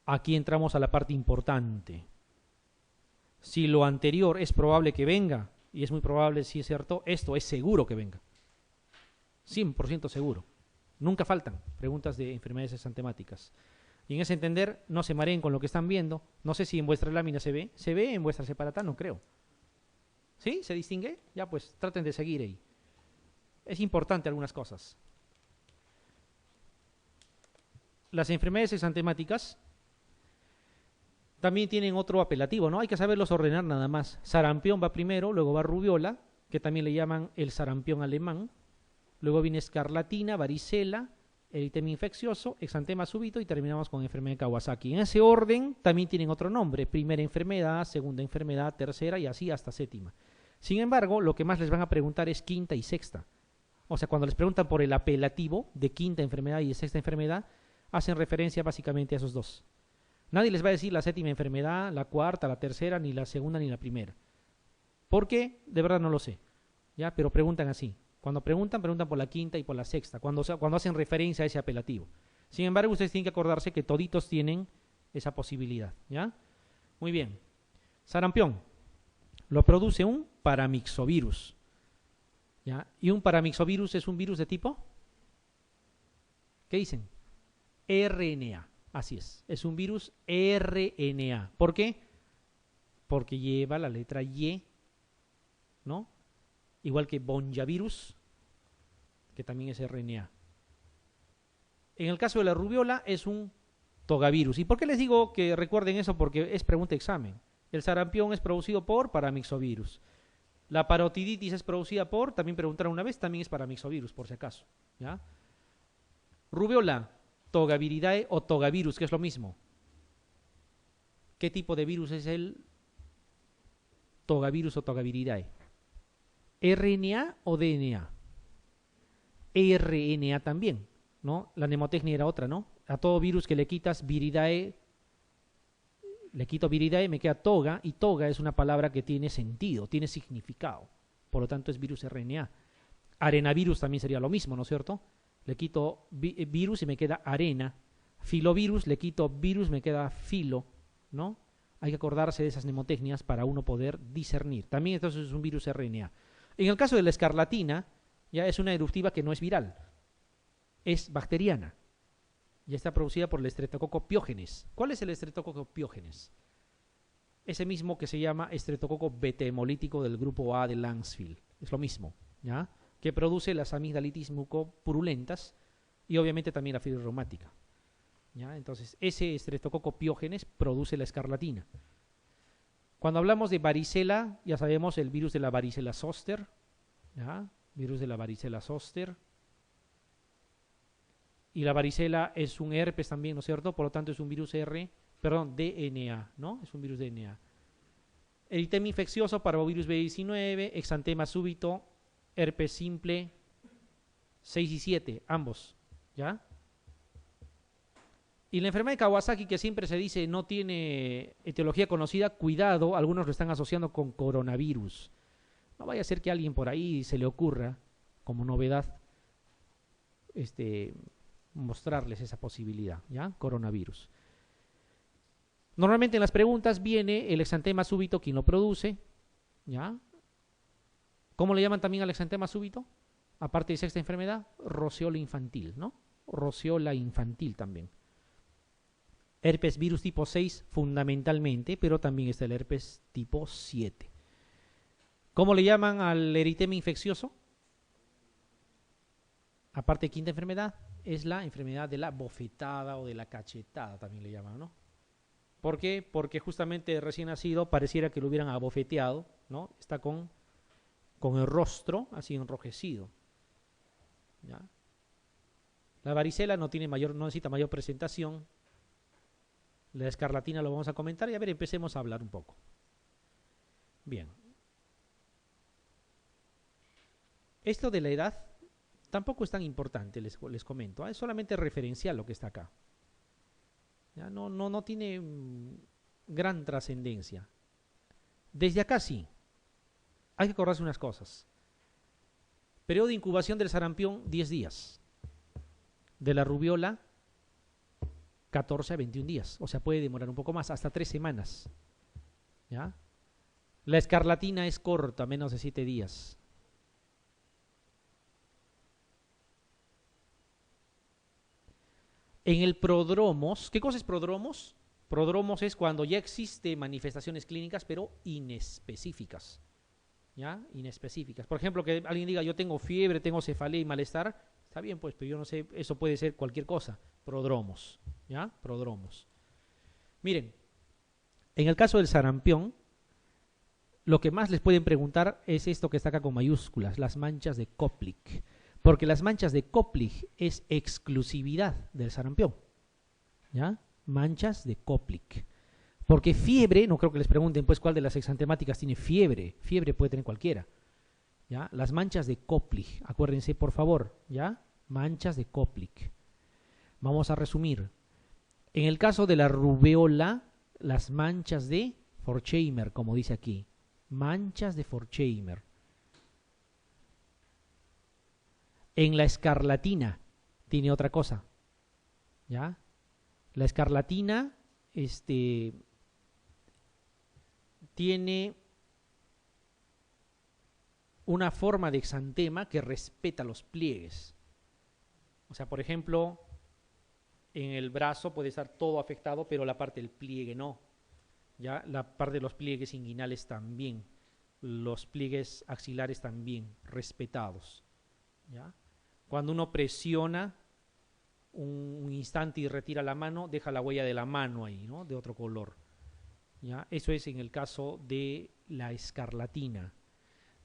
Aquí entramos a la parte importante. Si lo anterior es probable que venga, y es muy probable, si es cierto, esto es seguro que venga. 100% seguro. Nunca faltan preguntas de enfermedades exantemáticas. Y en ese entender, no se mareen con lo que están viendo. No sé si en vuestra lámina se ve. ¿Se ve en vuestra separata? No creo. ¿Sí? ¿Se distingue? Ya, pues traten de seguir ahí. Es importante algunas cosas. Las enfermedades exantemáticas también tienen otro apelativo, ¿no? Hay que saberlos ordenar nada más. Sarampión va primero, luego va rubiola, que también le llaman el sarampión alemán. Luego viene escarlatina, varicela, eritema infeccioso, exantema súbito y terminamos con enfermedad de Kawasaki. En ese orden también tienen otro nombre. Primera enfermedad, segunda enfermedad, tercera y así hasta séptima. Sin embargo, lo que más les van a preguntar es quinta y sexta. O sea, cuando les preguntan por el apelativo de quinta enfermedad y de sexta enfermedad, hacen referencia básicamente a esos dos. Nadie les va a decir la séptima enfermedad, la cuarta, la tercera, ni la segunda, ni la primera. ¿Por qué? De verdad no lo sé. ¿Ya? Pero preguntan así. Cuando preguntan, preguntan por la quinta y por la sexta, cuando hacen referencia a ese apelativo. Sin embargo, ustedes tienen que acordarse que toditos tienen esa posibilidad. ¿Ya? Muy bien. Sarampión. Lo produce un paramyxovirus. ¿Ya? ¿Y un paramyxovirus es un virus de tipo? ¿Qué dicen? RNA. Así es un virus RNA. ¿Por qué? Porque lleva la letra Y, ¿no? Igual que bonjavirus, que también es RNA. En el caso de la rubiola es un togavirus. ¿Y por qué les digo que recuerden eso? Porque es pregunta de examen. El sarampión es producido por paramyxovirus. La parotiditis es producida por, también preguntaron una vez, también es paramyxovirus, por si acaso. ¿Ya? Rubiola, Togaviridae o togavirus, que es lo mismo. ¿Qué tipo de virus es el togavirus o togaviridae? ¿RNA o DNA? RNA también, ¿no? La mnemotecnia era otra, ¿no? A todo virus que le quitas viridae, le quito viridae, me queda toga, y toga es una palabra que tiene sentido, tiene significado. Por lo tanto, es virus RNA. Arenavirus también sería lo mismo, ¿no es cierto? Le quito virus y me queda arena. Filovirus, le quito virus, me queda filo, ¿no? Hay que acordarse de esas mnemotecnias para uno poder discernir. También entonces es un virus RNA. En el caso de la escarlatina, ya es una eruptiva que no es viral, es bacteriana. Ya está producida por el Streptococcus pyogenes. ¿Cuál es el Streptococcus pyogenes? Ese mismo que se llama Streptococcus beta-hemolítico del grupo A de Langsfield. Es lo mismo, ¿ya? Que produce las amigdalitis mucopurulentas y obviamente también la fiebre reumática. ¿Ya? Entonces, ese Streptococcus pyogenes produce la escarlatina. Cuando hablamos de varicela, ya sabemos el virus de la varicela zoster, ¿ya? Virus de la varicela zoster. Y la varicela es un herpes también, ¿no es cierto? Por lo tanto, es un virus DNA, ¿no? Es un virus DNA. Eritema infeccioso, parvovirus B19, exantema súbito, herpes simple, 6 y 7, ambos, ¿ya? Y la enfermedad de Kawasaki, que siempre se dice no tiene etiología conocida, cuidado, algunos lo están asociando con coronavirus. No vaya a ser que a alguien por ahí se le ocurra, como novedad, mostrarles esa posibilidad, ¿ya? Coronavirus. Normalmente en las preguntas viene el exantema súbito, ¿quién lo produce? ¿Ya? ¿Cómo le llaman también al exantema súbito? Aparte de sexta enfermedad, roceola infantil, ¿no? Roceola infantil también. Herpes virus tipo 6 fundamentalmente, pero también está el herpes tipo 7. ¿Cómo le llaman al eritema infeccioso? Aparte de quinta enfermedad, es la enfermedad de la bofetada o de la cachetada, también le llaman, ¿no? ¿Por qué? Porque justamente recién nacido pareciera que lo hubieran abofeteado, ¿no? Está con el rostro así enrojecido. ¿Ya? La varicela no necesita mayor presentación. La escarlatina lo vamos a comentar y a ver, empecemos a hablar un poco. Bien. Esto de la edad tampoco es tan importante, les comento. Es solamente referencial lo que está acá. ¿Ya? No tiene gran trascendencia. Desde acá sí. Hay que acordarse unas cosas. Periodo de incubación del sarampión, 10 días. De la rubiola, 14 a 21 días, o sea, puede demorar un poco más, hasta 3 semanas. ¿Ya? La escarlatina es corta, menos de 7 días. En el prodromos, ¿qué cosa es prodromos? Prodromos es cuando ya existen manifestaciones clínicas, pero inespecíficas. ¿Ya? Inespecíficas. Por ejemplo, que alguien diga, yo tengo fiebre, tengo cefalea y malestar, está bien, pues, pero yo no sé, eso puede ser cualquier cosa. Prodromos. ¿Ya? Prodromos. Miren, en el caso del sarampión, lo que más les pueden preguntar es esto que está acá con mayúsculas, las manchas de Koplik. Porque las manchas de Koplik es exclusividad del sarampión. ¿Ya? Manchas de Koplik. Porque fiebre, no creo que les pregunten pues cuál de las exantemáticas tiene fiebre. Fiebre puede tener cualquiera. ¿Ya? Las manchas de Koplik, acuérdense por favor, ¿ya? Manchas de Koplik. Vamos a resumir. En el caso de la rubeola, las manchas de Forchheimer, como dice aquí. Manchas de Forchheimer. En la escarlatina tiene otra cosa. ¿Ya? La escarlatina tiene una forma de exantema que respeta los pliegues. O sea, por ejemplo, en el brazo puede estar todo afectado, pero la parte del pliegue no. ¿Ya? La parte de los pliegues inguinales también. Los pliegues axilares también respetados. ¿Ya? Cuando uno presiona un instante y retira la mano, deja la huella de la mano ahí, ¿no? De otro color. ¿Ya? Eso es en el caso de la escarlatina.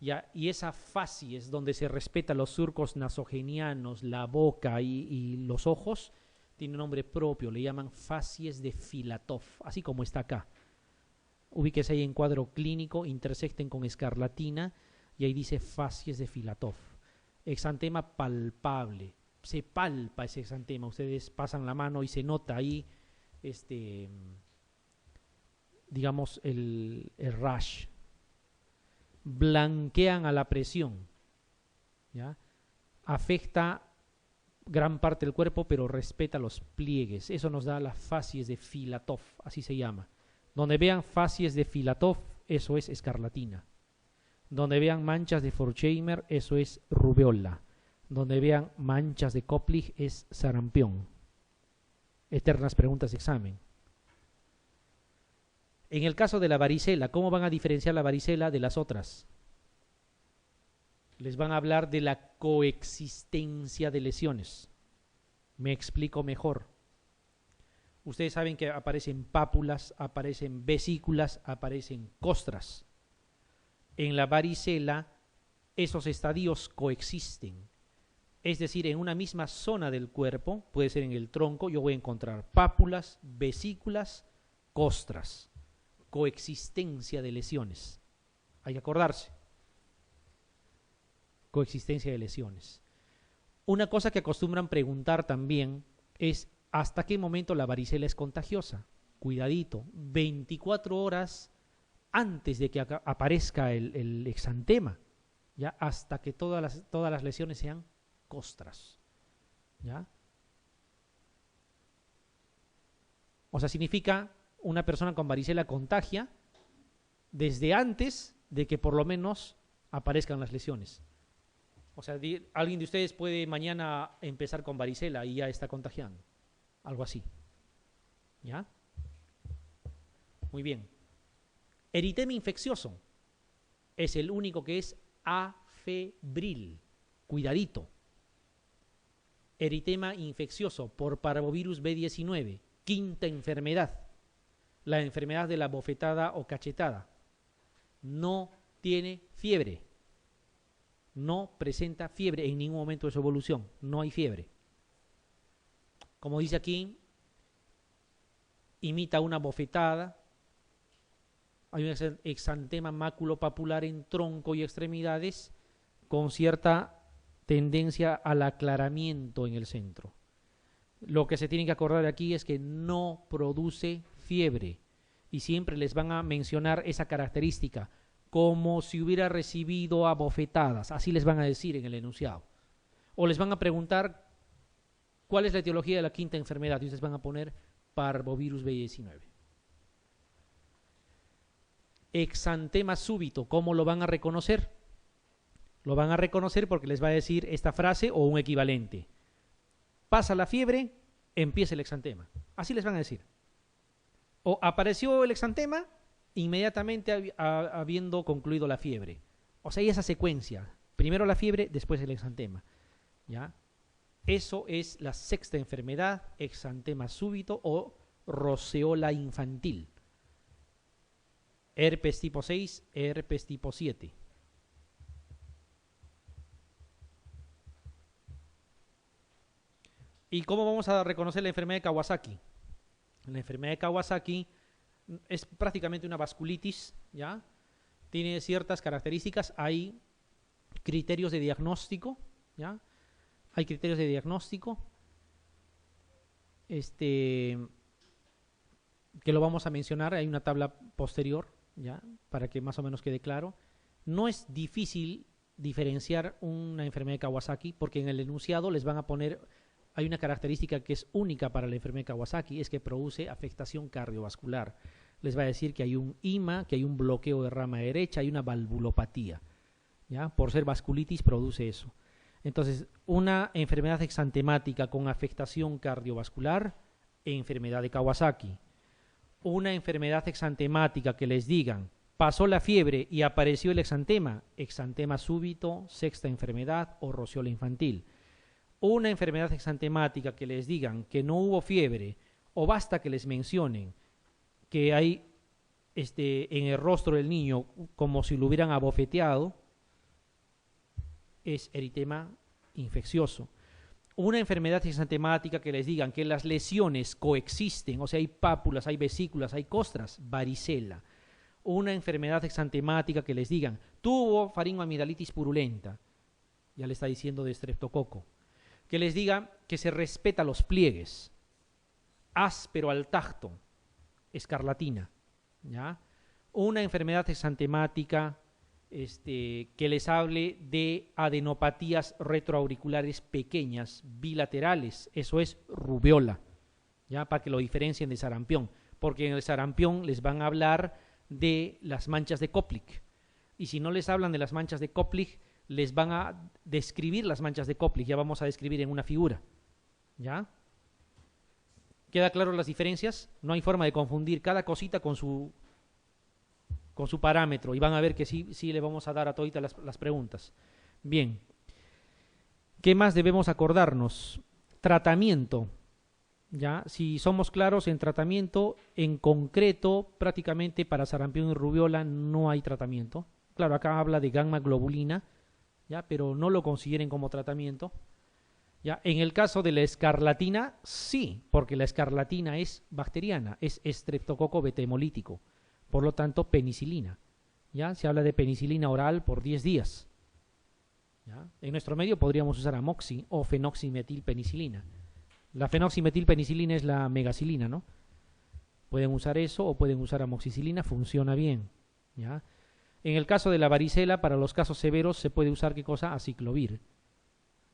¿Ya? Y esa facies donde se respeta los surcos nasogenianos, la boca y los ojos, tiene un nombre propio, le llaman facies de Filatov, así como está acá. Ubíquese ahí en cuadro clínico, intersecten con escarlatina y ahí dice facies de Filatov. Exantema palpable, se palpa ese exantema, ustedes pasan la mano y se nota ahí, digamos, el rash. Blanquean a la presión, ¿ya? Afecta gran parte del cuerpo, pero respeta los pliegues. Eso nos da las facies de Filatov, así se llama. Donde vean facies de Filatov, eso es escarlatina. Donde vean manchas de Forchheimer, eso es rubeola. Donde vean manchas de Koplik, es sarampión. Eternas preguntas de examen. En el caso de la varicela, ¿cómo van a diferenciar la varicela de las otras? Les van a hablar de la coexistencia de lesiones. Me explico mejor. Ustedes saben que aparecen pápulas, aparecen vesículas, aparecen costras. En la varicela, esos estadios coexisten. Es decir, en una misma zona del cuerpo, puede ser en el tronco, yo voy a encontrar pápulas, vesículas, costras. Coexistencia de lesiones. Hay que acordarse. Coexistencia de lesiones. Una cosa que acostumbran preguntar también es ¿hasta qué momento la varicela es contagiosa? Cuidadito, 24 horas antes de que aparezca el exantema, ¿ya? Hasta que todas las lesiones sean costras, ¿ya? O sea, significa una persona con varicela contagia desde antes de que por lo menos aparezcan las lesiones. O sea, alguien de ustedes puede mañana empezar con varicela y ya está contagiando. Algo así. ¿Ya? Muy bien. Eritema infeccioso es el único que es afebril. Cuidadito. Eritema infeccioso por parvovirus B19. Quinta enfermedad. La enfermedad de la bofetada o cachetada. No tiene fiebre. No presenta fiebre en ningún momento de su evolución. No hay fiebre. Como dice aquí, imita una bofetada. Hay un exantema maculopapular en tronco y extremidades con cierta tendencia al aclaramiento en el centro. Lo que se tiene que acordar aquí es que no produce fiebre y siempre les van a mencionar esa característica como si hubiera recibido a bofetadas, así les van a decir en el enunciado. O les van a preguntar cuál es la etiología de la quinta enfermedad y ustedes van a poner parvovirus B19. Exantema súbito, ¿cómo lo van a reconocer? Lo van a reconocer porque les va a decir esta frase o un equivalente. Pasa la fiebre, empieza el exantema. Así les van a decir. O apareció el exantema inmediatamente habiendo concluido la fiebre. O sea, hay esa secuencia. Primero la fiebre, después el exantema. ¿Ya? Eso es la sexta enfermedad, exantema súbito o roceola infantil. Herpes tipo 6, herpes tipo 7. ¿Y cómo vamos a reconocer la enfermedad de Kawasaki? La enfermedad de Kawasaki es prácticamente una vasculitis, ¿ya? Tiene ciertas características, hay criterios de diagnóstico, ¿ya? Hay criterios de diagnóstico, que lo vamos a mencionar, hay una tabla posterior, ¿ya? Para que más o menos quede claro. No es difícil diferenciar una enfermedad de Kawasaki, porque en el enunciado les van a poner, hay una característica que es única para la enfermedad de Kawasaki, es que produce afectación cardiovascular. Les va a decir que hay un IMA, que hay un bloqueo de rama derecha, hay una valvulopatía, ¿ya? Por ser vasculitis produce eso. Entonces, una enfermedad exantemática con afectación cardiovascular, enfermedad de Kawasaki. Una enfermedad exantemática que les digan, pasó la fiebre y apareció el exantema, exantema súbito, sexta enfermedad o roceola infantil. Una enfermedad exantemática que les digan que no hubo fiebre, o basta que les mencionen que hay en el rostro del niño como si lo hubieran abofeteado, es eritema infeccioso. Una enfermedad exantemática que les digan que las lesiones coexisten, o sea, hay pápulas, hay vesículas, hay costras, varicela. Una enfermedad exantemática que les digan, tuvo faringoamigdalitis purulenta, ya le está diciendo de estreptococo. Que les diga que se respeta los pliegues, áspero al tacto, escarlatina, ¿ya? Una enfermedad exantemática que les hable de adenopatías retroauriculares pequeñas, bilaterales, eso es rubiola, ¿ya? Para que lo diferencien de sarampión, porque en el sarampión les van a hablar de las manchas de Koplik, y si no les hablan de las manchas de Koplik, les van a describir las manchas de Koplik, ya vamos a describir en una figura, ¿ya? ¿Queda claro las diferencias? No hay forma de confundir cada cosita con su parámetro, y van a ver que sí le vamos a dar a toditas las preguntas. Bien, ¿qué más debemos acordarnos? Tratamiento, ¿ya? Si somos claros en tratamiento, en concreto, prácticamente para sarampión y rubiola no hay tratamiento. Claro, acá habla de gamma globulina, ¿ya? Pero no lo consideren como tratamiento. ¿Ya? En el caso de la escarlatina, sí, porque la escarlatina es bacteriana, es estreptococo beta hemolítico. Por lo tanto, penicilina. ¿Ya? Se habla de penicilina oral por 10 días. ¿Ya? En nuestro medio podríamos usar amoxi o fenoximetilpenicilina. La fenoximetilpenicilina es la megacilina, ¿no? Pueden usar eso o pueden usar amoxicilina, funciona bien. ¿Ya? En el caso de la varicela, para los casos severos, se puede usar, ¿qué cosa? Aciclovir.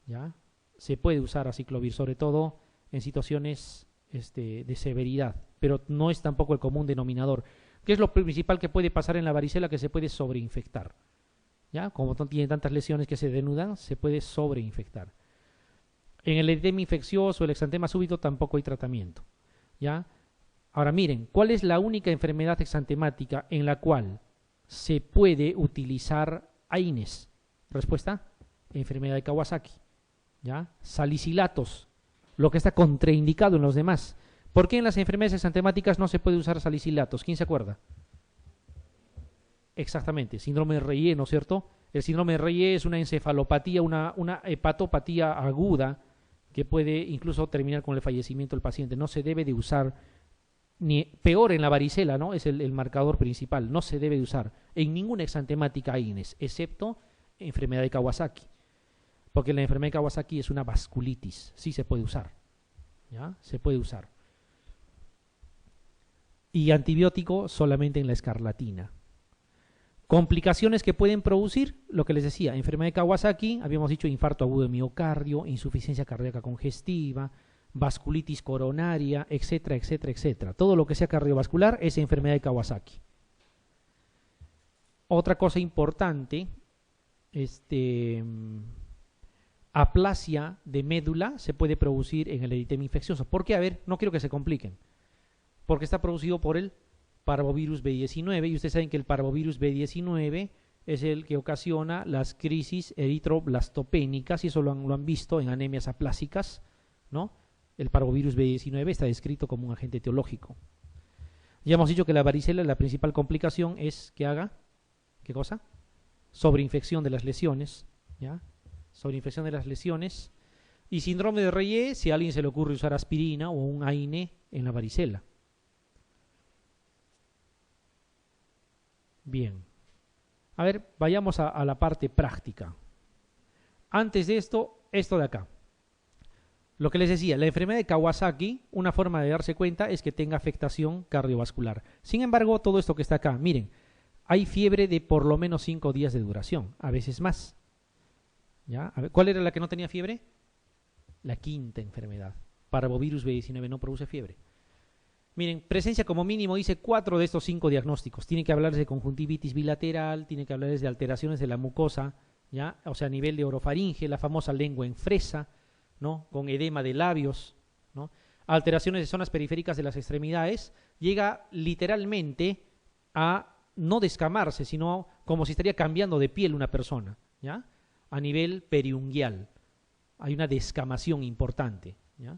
¿Ya? Se puede usar aciclovir, sobre todo en situaciones de severidad, pero no es tampoco el común denominador. ¿Qué es lo principal que puede pasar en la varicela? Que se puede sobreinfectar. ¿Ya? Como no tiene tantas lesiones que se denudan, se puede sobreinfectar. En el eritema infeccioso, el exantema súbito, tampoco hay tratamiento. ¿Ya? Ahora miren, ¿cuál es la única enfermedad exantemática en la cual se puede utilizar AINES? Respuesta, enfermedad de Kawasaki. ¿Ya? Salicilatos, lo que está contraindicado en los demás. ¿Por qué en las enfermedades exantemáticas no se puede usar salicilatos? ¿Quién se acuerda? Exactamente, síndrome de Reye, ¿no es cierto? El síndrome de Reye es una encefalopatía, una hepatopatía aguda que puede incluso terminar con el fallecimiento del paciente. No se debe de usar, ni peor en la varicela, ¿no? Es el marcador principal. No se debe de usar en ninguna exantemática AINES, excepto enfermedad de Kawasaki. Porque la enfermedad de Kawasaki es una vasculitis, sí se puede usar, ¿ya? Se puede usar. Y antibiótico solamente en la escarlatina. Complicaciones que pueden producir, lo que les decía, enfermedad de Kawasaki, habíamos dicho infarto agudo de miocardio, insuficiencia cardíaca congestiva, vasculitis coronaria, etcétera, etcétera, etcétera. Todo lo que sea cardiovascular es enfermedad de Kawasaki. Otra cosa importante, aplasia de médula se puede producir en el eritema infeccioso. ¿Por qué? A ver, no quiero que se compliquen. Porque está producido por el parvovirus B19 y ustedes saben que el parvovirus B19 es el que ocasiona las crisis eritroblastopénicas y eso lo han visto en anemias aplásicas, ¿no? El parvovirus B19 está descrito como un agente etiológico. Ya hemos dicho que la varicela, la principal complicación es que haga, ¿qué cosa? Sobreinfección de las lesiones, ¿ya? Sobreinfección de las lesiones. Y síndrome de Reye, si a alguien se le ocurre usar aspirina o un AINE en la varicela. Bien. A ver, vayamos a la parte práctica. Antes de esto de acá. Lo que les decía, la enfermedad de Kawasaki, una forma de darse cuenta es que tenga afectación cardiovascular. Sin embargo, todo esto que está acá, miren, hay fiebre de por lo menos 5 días de duración, a veces más. ¿Ya? A ver, ¿cuál era la que no tenía fiebre? La quinta enfermedad. Parvovirus B19 no produce fiebre. Miren, presencia como mínimo dice 4 de estos 5 diagnósticos. Tiene que hablarles de conjuntivitis bilateral, tiene que hablarles de alteraciones de la mucosa, ¿ya? O sea, a nivel de orofaringe, la famosa lengua en fresa, ¿no? Con edema de labios, ¿no? Alteraciones de zonas periféricas de las extremidades. Llega literalmente a no descamarse, sino como si estaría cambiando de piel una persona, ¿ya? A nivel periunguial. Hay una descamación importante, ¿ya?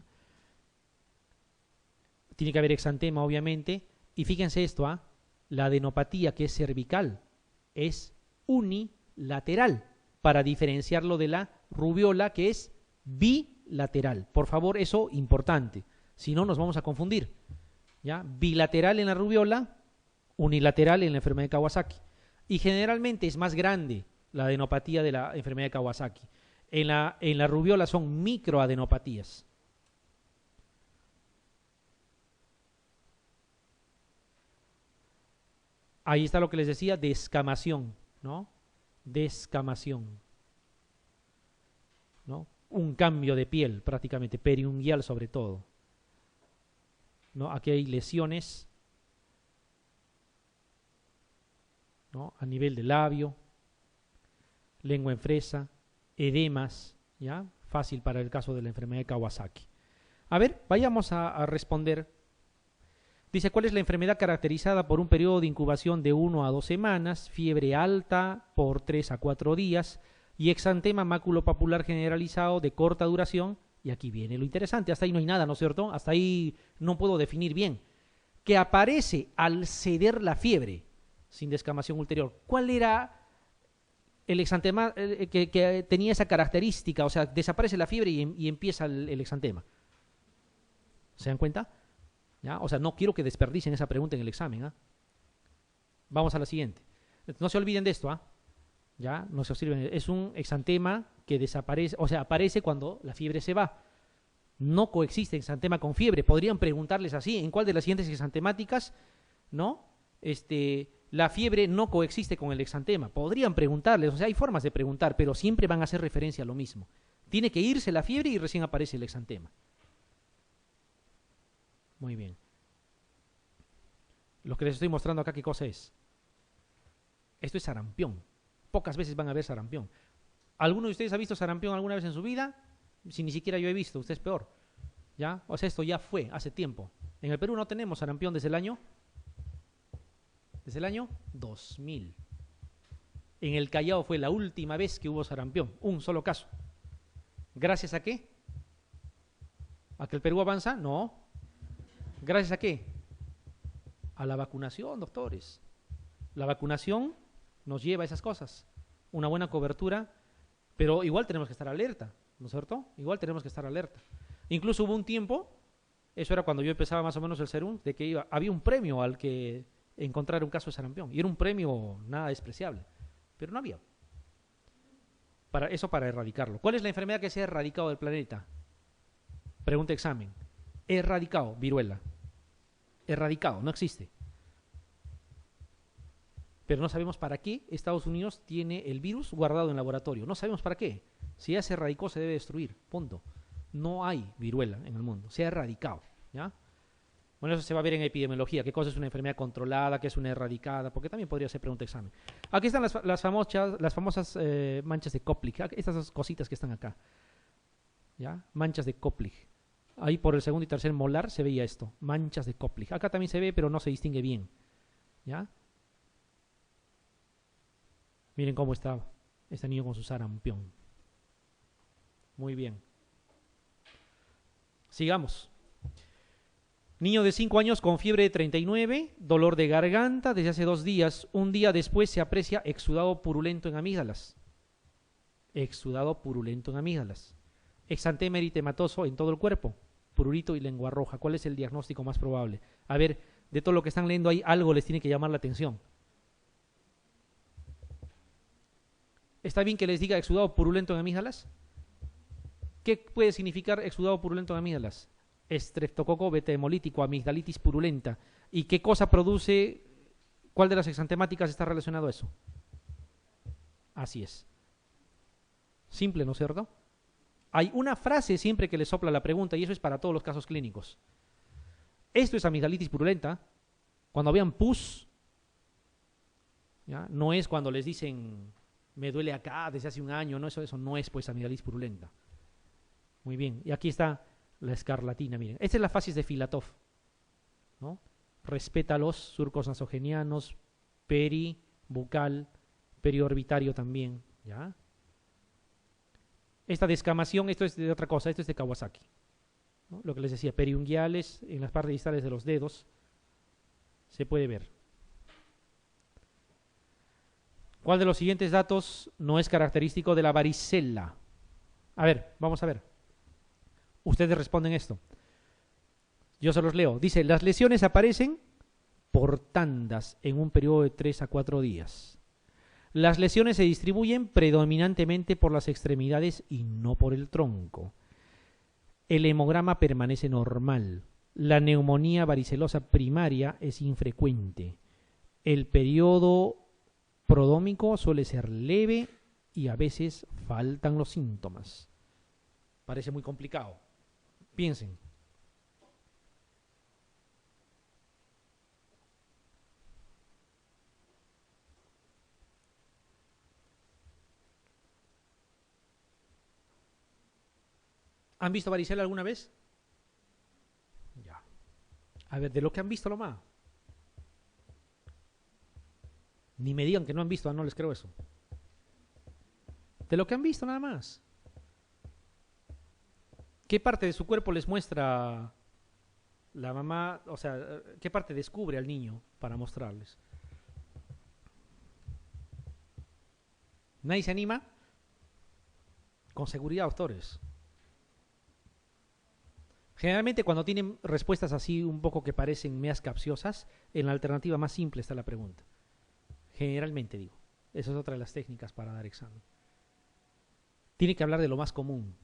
Tiene que haber exantema, obviamente. Y fíjense esto, la adenopatía, que es cervical, es unilateral, para diferenciarlo de la rubiola, que es bilateral. Por favor, eso importante. Si no, nos vamos a confundir. ¿Ya? Bilateral en la rubiola, unilateral en la enfermedad de Kawasaki. Y generalmente es más grande la adenopatía de la enfermedad de Kawasaki. En la rubiola son microadenopatías. Ahí está lo que les decía, descamación, ¿no? Descamación, ¿no? Un cambio de piel prácticamente, periunguial sobre todo, ¿no? Aquí hay lesiones, ¿no? A nivel de labio, lengua en fresa, edemas, ¿ya? Fácil para el caso de la enfermedad de Kawasaki. A ver, vayamos a responder. Dice, ¿cuál es la enfermedad caracterizada por un periodo de incubación de 1 a 2 semanas, fiebre alta por 3 a 4 días y exantema maculopapular generalizado de corta duración? Y aquí viene lo interesante, hasta ahí no hay nada, ¿no es cierto? Hasta ahí no puedo definir bien. Que aparece al ceder la fiebre, sin descamación ulterior. ¿Cuál era el exantema que tenía esa característica? O sea, desaparece la fiebre y empieza el exantema. ¿Se dan cuenta? ¿Ya? O sea, no quiero que desperdicien esa pregunta en el examen. Vamos a la siguiente. No se olviden de esto. ¿Ya? No se olviden. Es un exantema que desaparece, o sea, aparece cuando la fiebre se va. No coexiste exantema con fiebre. Podrían preguntarles así, ¿en cuál de las siguientes exantemáticas, no? La fiebre no coexiste con el exantema. Podrían preguntarles, o sea, hay formas de preguntar, pero siempre van a hacer referencia a lo mismo. Tiene que irse la fiebre y recién aparece el exantema. Muy bien. Lo que les estoy mostrando acá, ¿qué cosa es? Esto es sarampión. Pocas veces van a ver sarampión. ¿Alguno de ustedes ha visto sarampión alguna vez en su vida? Si ni siquiera yo he visto, usted es peor. ¿Ya? O sea, esto ya fue hace tiempo. En el Perú no tenemos sarampión desde el año 2000. En el Callao fue la última vez que hubo sarampión. Un solo caso. ¿Gracias a qué? ¿A que el Perú avanza? No. ¿Gracias a qué? A la vacunación, doctores. La vacunación nos lleva a esas cosas. Una buena cobertura, pero igual tenemos que estar alerta, ¿no es cierto? Igual tenemos que estar alerta. Incluso hubo un tiempo, eso era cuando yo empezaba más o menos el Serum, de que había un premio al que encontrar un caso de sarampión. Y era un premio nada despreciable, pero no había. Para erradicarlo. ¿Cuál es la enfermedad que se ha erradicado del planeta? Pregunta examen. Erradicado, viruela. Erradicado, no existe. Pero no sabemos para qué Estados Unidos tiene el virus guardado en laboratorio. No sabemos para qué. Si ya se erradicó, se debe destruir. Punto. No hay viruela en el mundo, se ha erradicado, ¿ya? Bueno, eso se va a ver en epidemiología, qué cosa es una enfermedad controlada, qué es una erradicada, porque también podría ser pregunta de examen. Aquí están las famosas manchas de Koplik, estas dos cositas que están acá, ¿ya? Manchas de Koplik. Ahí por el segundo y tercer molar se veía esto, manchas de Koplik. Acá también se ve, pero no se distingue bien, ¿ya? Miren cómo está este niño con su sarampión. Muy bien. Sigamos. Niño de 5 años con fiebre de 39, dolor de garganta desde hace 2 días. Un día después se aprecia exudado purulento en amígdalas. Exudado purulento en amígdalas. Exantema eritematoso en todo el cuerpo. Prurito y lengua roja. ¿Cuál es el diagnóstico más probable? A ver, de todo lo que están leyendo ahí, algo les tiene que llamar la atención. ¿Está bien que les diga exudado purulento en amígdalas? ¿Qué puede significar exudado purulento en amígdalas? Estreptococo beta hemolítico, amigdalitis purulenta. ¿Y qué cosa produce? ¿Cuál de las exantemáticas está relacionado a eso? Así es. Simple, ¿no es cierto? Hay una frase siempre que le sopla la pregunta y eso es para todos los casos clínicos. Esto es amigdalitis purulenta. Cuando vean pus, ¿ya? No es cuando les dicen me duele acá desde hace un año, no, eso no es pues amigdalitis purulenta. Muy bien, y aquí está la escarlatina, miren. Esta es la facies de Filatov, ¿no? Respeta los surcos nasogenianos, peri, bucal, periorbitario también, ¿ya? Esta descamación, esto es de otra cosa, esto es de Kawasaki, ¿no? Lo que les decía, periunguiales en las partes distales de los dedos, se puede ver. ¿Cuál de los siguientes datos no es característico de la varicela? A ver, vamos a ver. Ustedes responden esto. Yo se los leo. Dice, las lesiones aparecen por tandas en un periodo de 3 a 4 días. Las lesiones se distribuyen predominantemente por las extremidades y no por el tronco. El hemograma permanece normal. La neumonía varicelosa primaria es infrecuente. El periodo prodómico suele ser leve y a veces faltan los síntomas. Parece muy complicado. Piensen. ¿Han visto varicela alguna vez? Ya. A ver, de lo que han visto lo más. Ni me digan que no han visto, no les creo eso. De lo que han visto nada más. ¿Qué parte de su cuerpo les muestra la mamá? O sea, ¿qué parte descubre al niño para mostrarles? ¿Nadie se anima? Con seguridad, doctores. Generalmente cuando tienen respuestas así un poco que parecen medias capciosas, en la alternativa más simple está la pregunta. Generalmente digo. Esa es otra de las técnicas para dar examen. Tiene que hablar de lo más común.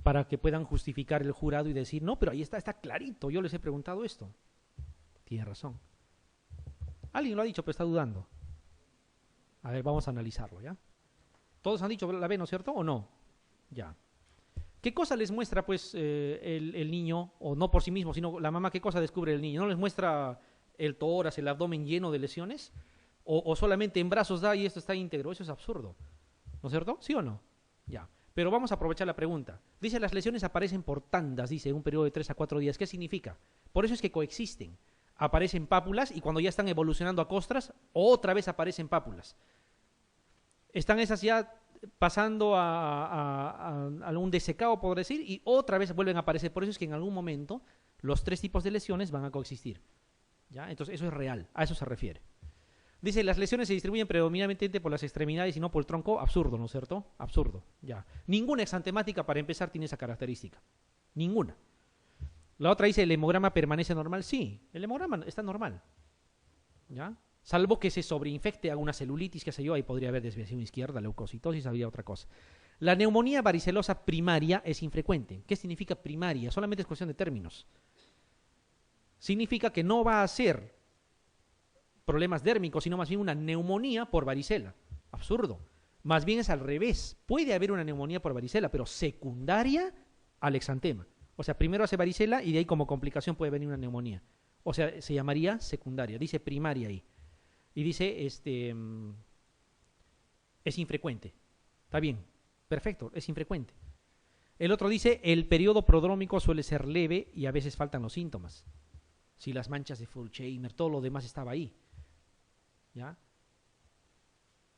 Para que puedan justificar el jurado y decir, no, pero ahí está clarito, yo les he preguntado esto. Tiene razón. Alguien lo ha dicho, pero está dudando. A ver, vamos a analizarlo, ¿ya? Todos han dicho la B, ¿no es cierto? ¿O no? Ya. ¿Qué cosa les muestra, pues, el niño? O no por sí mismo, sino la mamá, ¿qué cosa descubre el niño? ¿No les muestra el tórax, el abdomen lleno de lesiones? ¿O solamente en brazos da y esto está íntegro? Eso es absurdo. ¿No es cierto? ¿Sí o no? Ya. Pero vamos a aprovechar la pregunta. Dice, las lesiones aparecen por tandas, dice, en un periodo de 3 a 4 días. ¿Qué significa? Por eso es que coexisten. Aparecen pápulas y cuando ya están evolucionando a costras, otra vez aparecen pápulas. Están esas ya pasando a un desecado, por decir, y otra vez vuelven a aparecer. Por eso es que en algún momento los 3 tipos de lesiones van a coexistir. ¿Ya? Entonces eso es real, a eso se refiere. Dice, las lesiones se distribuyen predominantemente por las extremidades y no por el tronco. Absurdo, ¿no es cierto? Absurdo, ya. Ninguna exantemática para empezar tiene esa característica. Ninguna. La otra dice, ¿el hemograma permanece normal? Sí, el hemograma está normal. ¿Ya? Salvo que se sobreinfecte, haga una celulitis, qué sé yo, ahí podría haber desviación izquierda, leucocitosis, habría otra cosa. La neumonía varicelosa primaria es infrecuente. ¿Qué significa primaria? Solamente es cuestión de términos. Significa que no va a ser problemas dérmicos, sino más bien una neumonía por varicela. Absurdo. Más bien es al revés. Puede haber una neumonía por varicela, pero secundaria al exantema. O sea, primero hace varicela y de ahí como complicación puede venir una neumonía. O sea, se llamaría secundaria. Dice primaria ahí. Y dice, es infrecuente. Está bien. Perfecto, es infrecuente. El otro dice, el periodo prodrómico suele ser leve y a veces faltan los síntomas. Si las manchas de Forchheimer, todo lo demás estaba ahí. ¿Ya?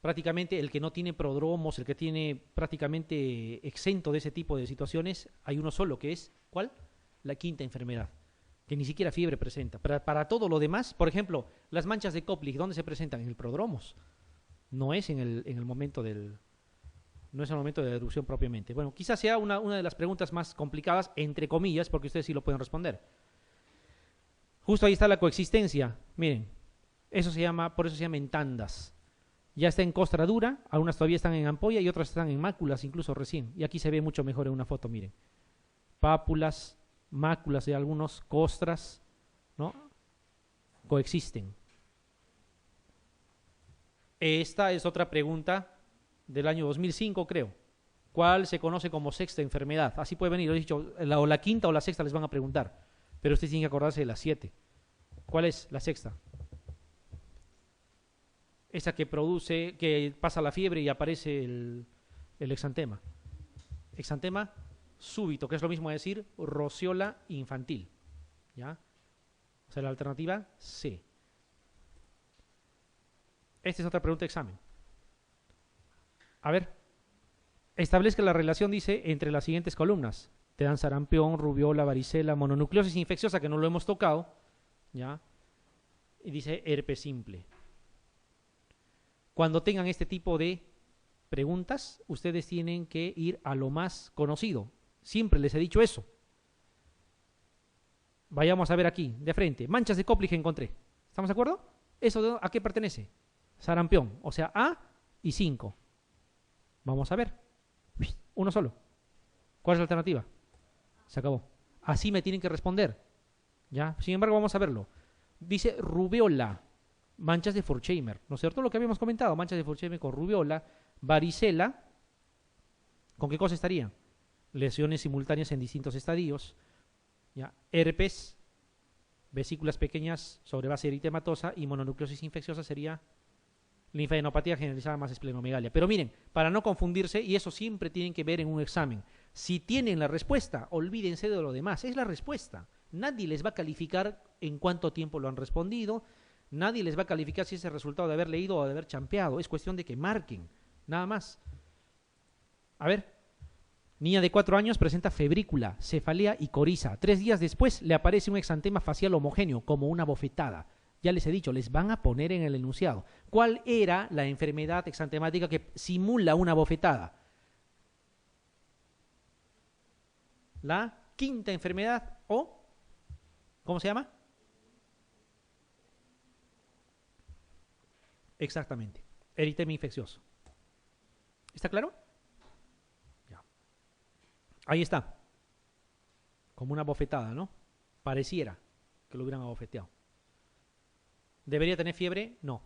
Prácticamente el que no tiene prodromos, el que tiene prácticamente exento de ese tipo de situaciones, hay uno solo, que es, ¿cuál? La quinta enfermedad, que ni siquiera fiebre presenta. Para todo lo demás, por ejemplo, las manchas de Koplik, ¿dónde se presentan? En el prodromos. No es en el momento del... No es el momento de la erupción propiamente. Bueno, quizás sea una de las preguntas más complicadas, entre comillas, porque ustedes sí lo pueden responder. Justo ahí está la coexistencia. Miren, eso se llama, por eso se llama en tandas. Ya está en costra dura, algunas todavía están en ampolla y otras están en máculas, incluso recién. Y aquí se ve mucho mejor en una foto, miren. Pápulas, máculas de algunos, costras, ¿no? Coexisten. Esta es otra pregunta del año 2005, creo. ¿Cuál se conoce como sexta enfermedad? Así puede venir, lo he dicho, o la quinta o la sexta les van a preguntar. Pero ustedes tienen que acordarse de las 7. ¿Cuál es la sexta? Esa que produce, que pasa la fiebre y aparece el exantema. Exantema súbito, que es lo mismo decir rociola infantil. ¿Ya? O sea, la alternativa C. Esta es otra pregunta de examen. A ver, establezca la relación, dice, entre las siguientes columnas. Te dan sarampión, rubiola, varicela, mononucleosis infecciosa, que no lo hemos tocado, ¿ya? Y dice herpes simple. Cuando tengan este tipo de preguntas, ustedes tienen que ir a lo más conocido. Siempre les he dicho eso. Vayamos a ver aquí, de frente. Manchas de Koplik encontré. ¿Estamos de acuerdo? ¿Eso a qué pertenece? Sarampión, o sea, A y 5. Vamos a ver. Uno solo. ¿Cuál es la alternativa? Se acabó. Así me tienen que responder. ¿Ya? Sin embargo, vamos a verlo. Dice rubiola, manchas de Forchheimer, ¿no es cierto? Lo que habíamos comentado, manchas de Forchheimer con rubiola, varicela, ¿con qué cosa estarían? Lesiones simultáneas en distintos estadios, ¿ya? Herpes, vesículas pequeñas sobre base eritematosa y mononucleosis infecciosa sería linfadenopatía generalizada más esplenomegalia. Pero miren, para no confundirse, y eso siempre tienen que ver en un examen, si tienen la respuesta, olvídense de lo demás, es la respuesta. Nadie les va a calificar en cuánto tiempo lo han respondido, nadie les va a calificar si es el resultado de haber leído o de haber champeado, es cuestión de que marquen, nada más. A ver, niña de 4 años presenta febrícula, cefalea y coriza. 3 días después le aparece un exantema facial homogéneo, como una bofetada. Ya les he dicho, les van a poner en el enunciado. ¿Cuál era la enfermedad exantemática que simula una bofetada? La quinta enfermedad o, ¿cómo se llama? Exactamente, eritema infeccioso. ¿Está claro? Ya. Ahí está. Como una bofetada, ¿no? Pareciera que lo hubieran abofeteado. ¿Debería tener fiebre? No.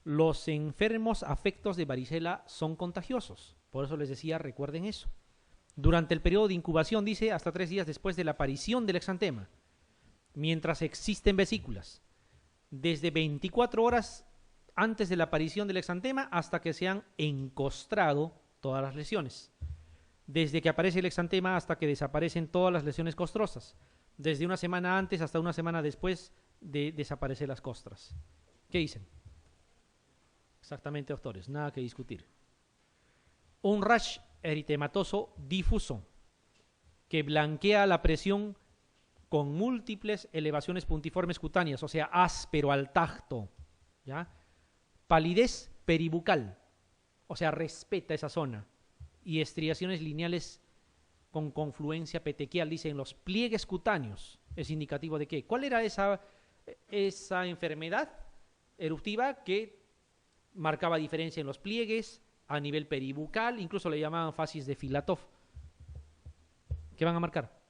Los enfermos afectos de varicela son contagiosos. Por eso les decía, recuerden eso. Durante el periodo de incubación, dice, hasta 3 días después de la aparición del exantema, mientras existen vesículas, desde 24 horas antes de la aparición del exantema hasta que se han encostrado todas las lesiones. Desde que aparece el exantema hasta que desaparecen todas las lesiones costrosas. Desde una semana antes hasta una semana después de desaparecer las costras. ¿Qué dicen? Exactamente, doctores, nada que discutir. Un rash eritematoso difuso que blanquea la presión con múltiples elevaciones puntiformes cutáneas, o sea, áspero al tacto, ¿ya? Palidez peribucal, o sea, respeta esa zona, y estriaciones lineales con confluencia petequial, dicen los pliegues cutáneos. ¿Es indicativo de qué? ¿Cuál era esa enfermedad eruptiva que marcaba diferencia en los pliegues a nivel peribucal? Incluso le llamaban facies de Filatov. ¿Qué van a marcar?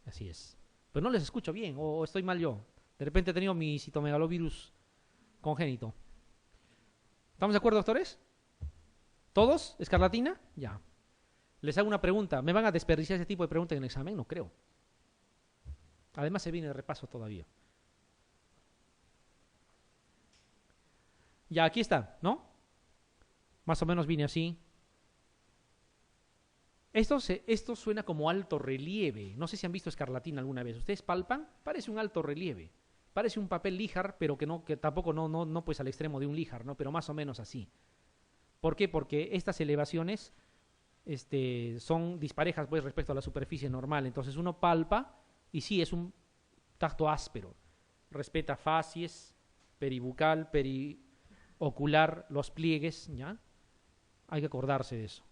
Así es. Pero no les escucho bien, o estoy mal yo. De repente he tenido mi citomegalovirus congénito. ¿Estamos de acuerdo, doctores? ¿Todos? ¿Escarlatina? Ya. Les hago una pregunta. ¿Me van a desperdiciar ese tipo de preguntas en el examen? No creo. Además se viene de repaso todavía. Ya, aquí está, ¿no? Más o menos viene así. Esto suena como alto relieve. No sé si han visto escarlatina alguna vez. ¿Ustedes palpan? Parece un alto relieve. Parece un papel líjar, pero que tampoco no pues al extremo de un líjar, ¿no? Pero más o menos así. ¿Por qué? Porque estas elevaciones son disparejas pues respecto a la superficie normal. Entonces uno palpa y sí, es un tacto áspero. Respeta facies, peribucal, periocular, los pliegues, ¿ya? Hay que acordarse de eso.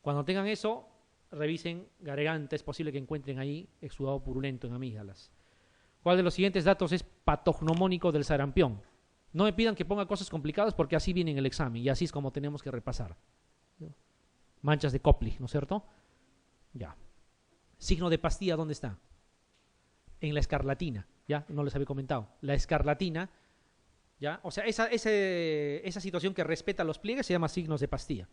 Cuando tengan eso, revisen garganta, es posible que encuentren ahí exudado purulento en amígdalas. ¿Cuál de los siguientes datos es patognomónico del sarampión? No me pidan que ponga cosas complicadas porque así viene en el examen y así es como tenemos que repasar. Manchas de Koplik, ¿no es cierto? Ya. Signo de pastilla, ¿dónde está? En la escarlatina, ¿ya? No les había comentado. La escarlatina, ¿ya? O sea, esa situación que respeta los pliegues se llama signos de pastilla.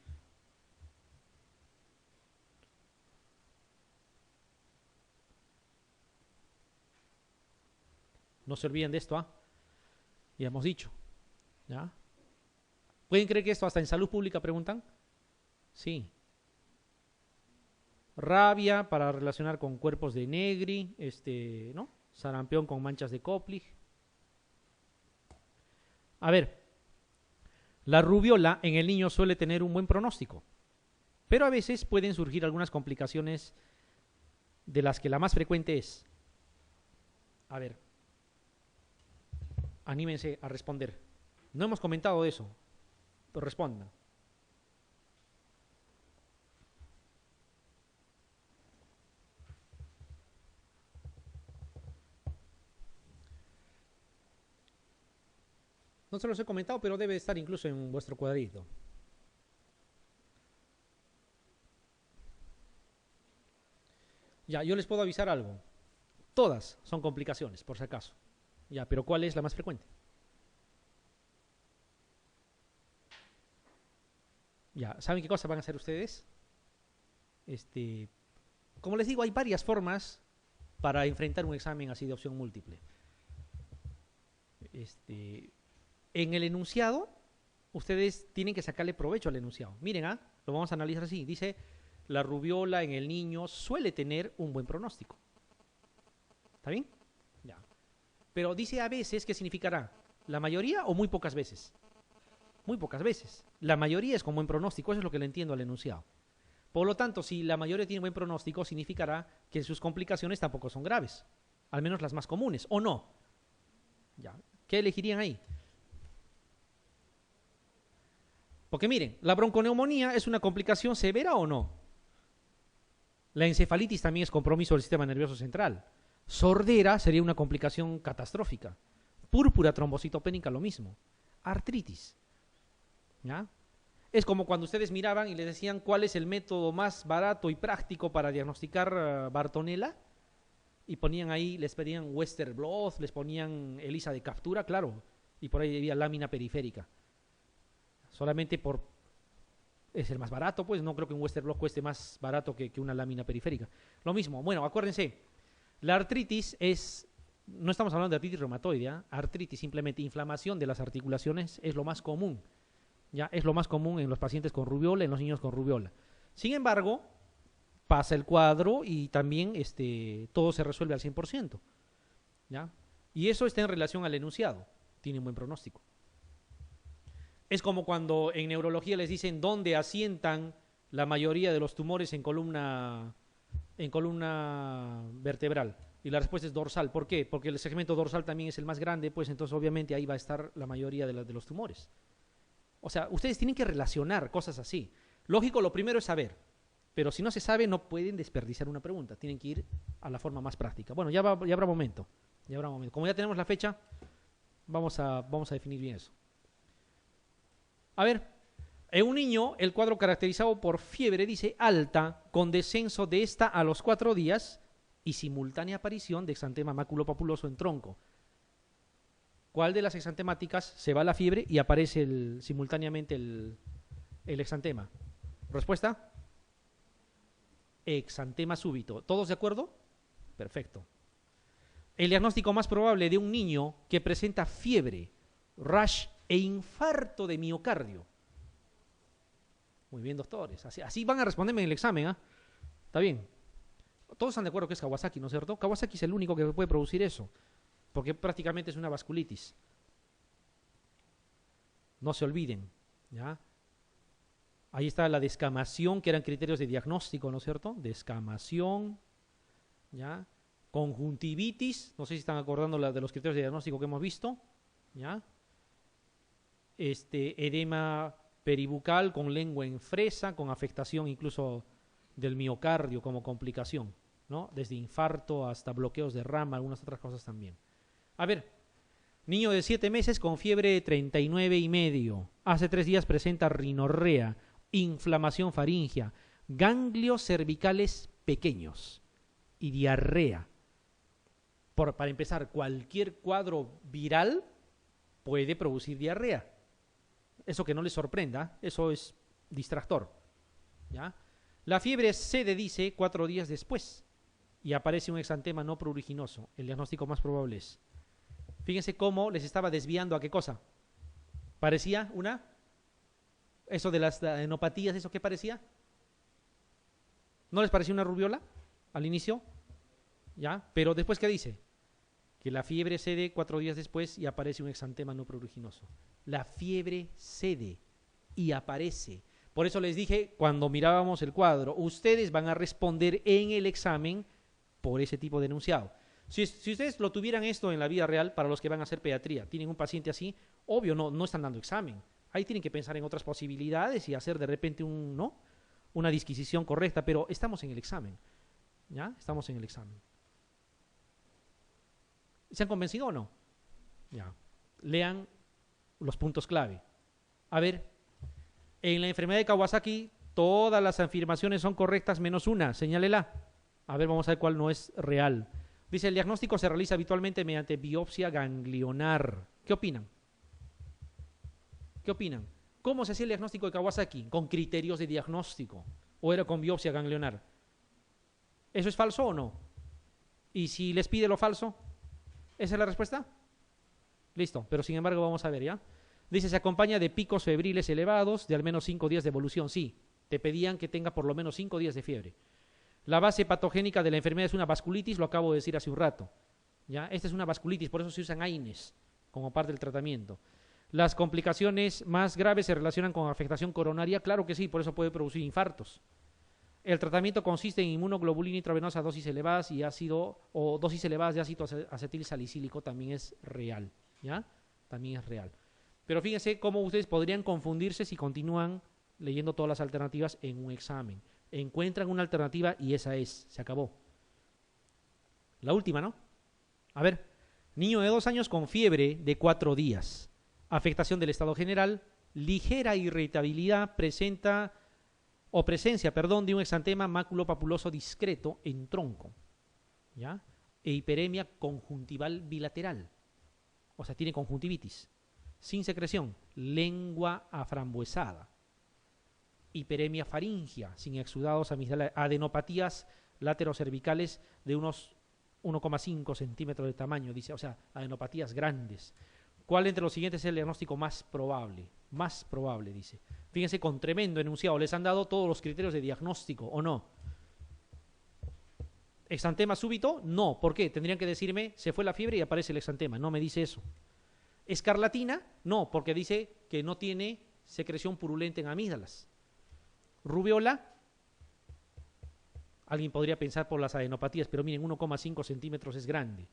No se olviden de esto, ¿ah? Ya hemos dicho. ¿Ya? ¿Pueden creer que esto hasta en salud pública preguntan? Sí. Rabia para relacionar con cuerpos de Negri, ¿no? Sarampión con manchas de Koplik. A ver, la rubiola en el niño suele tener un buen pronóstico, pero a veces pueden surgir algunas complicaciones de las que la más frecuente es, a ver, anímense a responder. No hemos comentado eso, pero respondan. No se los he comentado, pero debe estar incluso en vuestro cuadrito. Ya, yo les puedo avisar algo. Todas son complicaciones, por si acaso. Ya, pero ¿cuál es la más frecuente? Ya, ¿saben qué cosa van a hacer ustedes? Como les digo, hay varias formas para enfrentar un examen así de opción múltiple. En el enunciado, ustedes tienen que sacarle provecho al enunciado. Miren, lo vamos a analizar así. Dice, la rubiola en el niño suele tener un buen pronóstico. ¿Está bien? Ya. Pero dice a veces, ¿qué significará? ¿La mayoría o muy pocas veces? Muy pocas veces. La mayoría es con buen pronóstico, eso es lo que le entiendo al enunciado. Por lo tanto, si la mayoría tiene buen pronóstico, significará que sus complicaciones tampoco son graves. Al menos las más comunes, ¿o no? Ya. ¿Qué elegirían ahí? Porque miren, ¿la bronconeumonía es una complicación severa o no? La encefalitis también es compromiso del sistema nervioso central. Sordera sería una complicación catastrófica. Púrpura trombocitopénica lo mismo. Artritis. ¿Ya? Es como cuando ustedes miraban y les decían cuál es el método más barato y práctico para diagnosticar Bartonella y ponían ahí, les pedían Western blot, les ponían ELISA de captura, claro, y por ahí había lámina periférica. Solamente es el más barato, pues no creo que un Western blot cueste más barato que una lámina periférica. Lo mismo, bueno, acuérdense, la artritis no estamos hablando de artritis reumatoide, artritis, simplemente inflamación de las articulaciones es lo más común. Ya es lo más común en los pacientes con rubiola, en los niños con rubiola. Sin embargo, pasa el cuadro y también todo se resuelve al 100%. ¿Ya? Y eso está en relación al enunciado. Tiene un buen pronóstico. Es como cuando en neurología les dicen dónde asientan la mayoría de los tumores en columna vertebral. Y la respuesta es dorsal. ¿Por qué? Porque el segmento dorsal también es el más grande, pues entonces obviamente ahí va a estar la mayoría de los tumores. O sea, ustedes tienen que relacionar cosas así. Lógico, lo primero es saber. Pero si no se sabe, no pueden desperdiciar una pregunta. Tienen que ir a la forma más práctica. Bueno, ya habrá momento. Como ya tenemos la fecha, vamos a definir bien eso. A ver, en un niño, el cuadro caracterizado por fiebre dice alta, con descenso de esta a los 4 días y simultánea aparición de exantema maculopapuloso en tronco. ¿Cuál de las exantemáticas se va la fiebre y aparece simultáneamente el exantema? ¿Respuesta? Exantema súbito. ¿Todos de acuerdo? Perfecto. El diagnóstico más probable de un niño que presenta fiebre, rash e infarto de miocardio. Muy bien, doctores. Así van a responderme en el examen, ¿ah? Está bien. Todos están de acuerdo que es Kawasaki, ¿no es cierto? Kawasaki es el único que puede producir eso, porque prácticamente es una vasculitis. No se olviden, ¿ya? Ahí está la descamación, que eran criterios de diagnóstico, ¿no es cierto? Descamación, ¿ya? Conjuntivitis, no sé si están acordando de los criterios de diagnóstico que hemos visto, ¿ya? Edema peribucal con lengua en fresa, con afectación incluso del miocardio como complicación, ¿no? Desde infarto hasta bloqueos de rama, algunas otras cosas también. A ver, niño de 7 meses con fiebre 39,5. Hace 3 días presenta rinorrea, inflamación faríngea, ganglios cervicales pequeños y diarrea. Para empezar, cualquier cuadro viral puede producir diarrea. Eso que no les sorprenda, eso es distractor, ¿ya? La fiebre cede, dice, 4 días después y aparece un exantema no pruriginoso. El diagnóstico más probable es. Fíjense cómo les estaba desviando a qué cosa. Parecía eso de las adenopatías, ¿eso qué parecía? ¿No les parecía una rubiola al inicio? ¿Ya? Pero después, ¿qué dice? Que la fiebre cede 4 días después y aparece un exantema no pruriginoso. La fiebre cede y aparece. Por eso les dije, cuando mirábamos el cuadro, ustedes van a responder en el examen por ese tipo de enunciado. Si ustedes lo tuvieran esto en la vida real, para los que van a hacer pediatría, tienen un paciente así, obvio no están dando examen. Ahí tienen que pensar en otras posibilidades y hacer de repente una disquisición correcta, pero estamos en el examen. ¿Ya? Estamos en el examen. ¿Se han convencido o no? Ya. Lean los puntos clave. A ver, en la enfermedad de Kawasaki, todas las afirmaciones son correctas menos una. Señálela. A ver, vamos a ver cuál no es real. Dice, el diagnóstico se realiza habitualmente mediante biopsia ganglionar. ¿Qué opinan? ¿Qué opinan? ¿Cómo se hacía el diagnóstico de Kawasaki? ¿Con criterios de diagnóstico? ¿O era con biopsia ganglionar? ¿Eso es falso o no? ¿Y si les pide lo falso? ¿Esa es la respuesta? Listo, pero sin embargo vamos a ver, ¿ya? Dice, se acompaña de picos febriles elevados de al menos 5 días de evolución. Sí, te pedían que tenga por lo menos 5 días de fiebre. La base patogénica de la enfermedad es una vasculitis, lo acabo de decir hace un rato, ¿ya? Esta es una vasculitis, por eso se usan AINES como parte del tratamiento. Las complicaciones más graves se relacionan con afectación coronaria, claro que sí, por eso puede producir infartos. El tratamiento consiste en inmunoglobulina intravenosa a dosis elevadas y ácido o dosis elevadas de ácido acetil salicílico, también es real, ¿ya? También es real. Pero fíjense cómo ustedes podrían confundirse si continúan leyendo todas las alternativas en un examen. Encuentran una alternativa y esa es, se acabó. La última, ¿no? A ver, niño de 2 años con fiebre de 4 días, afectación del estado general, ligera irritabilidad, presencia, de un exantema maculopapuloso discreto en tronco, ¿ya? E hiperemia conjuntival bilateral, o sea, tiene conjuntivitis, sin secreción, lengua aframbuesada, hiperemia faríngea, sin exudados amigdala, adenopatías laterocervicales de unos 1,5 centímetros de tamaño, dice, o sea, adenopatías grandes. ¿Cuál entre los siguientes es el diagnóstico más probable? Más probable, dice. Fíjense, con tremendo enunciado, les han dado todos los criterios de diagnóstico, ¿o no? ¿Exantema súbito? No. ¿Por qué? Tendrían que decirme, se fue la fiebre y aparece el exantema. No me dice eso. ¿Escarlatina? No, porque dice que no tiene secreción purulenta en amígdalas. ¿Rubiola? Alguien podría pensar por las adenopatías, pero miren, 1,5 centímetros es grande.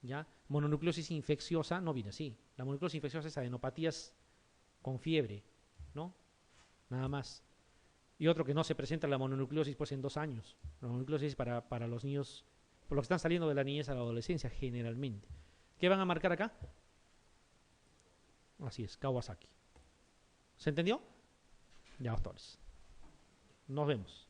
¿Ya? Mononucleosis infecciosa no viene así. La mononucleosis infecciosa es adenopatías con fiebre, ¿no? Nada más. Y otro que no se presenta la mononucleosis pues en 2 años. La mononucleosis es para los niños, por los que están saliendo de la niñez a la adolescencia generalmente. ¿Qué van a marcar acá? Así es, Kawasaki. ¿Se entendió? Ya, doctores. Nos vemos.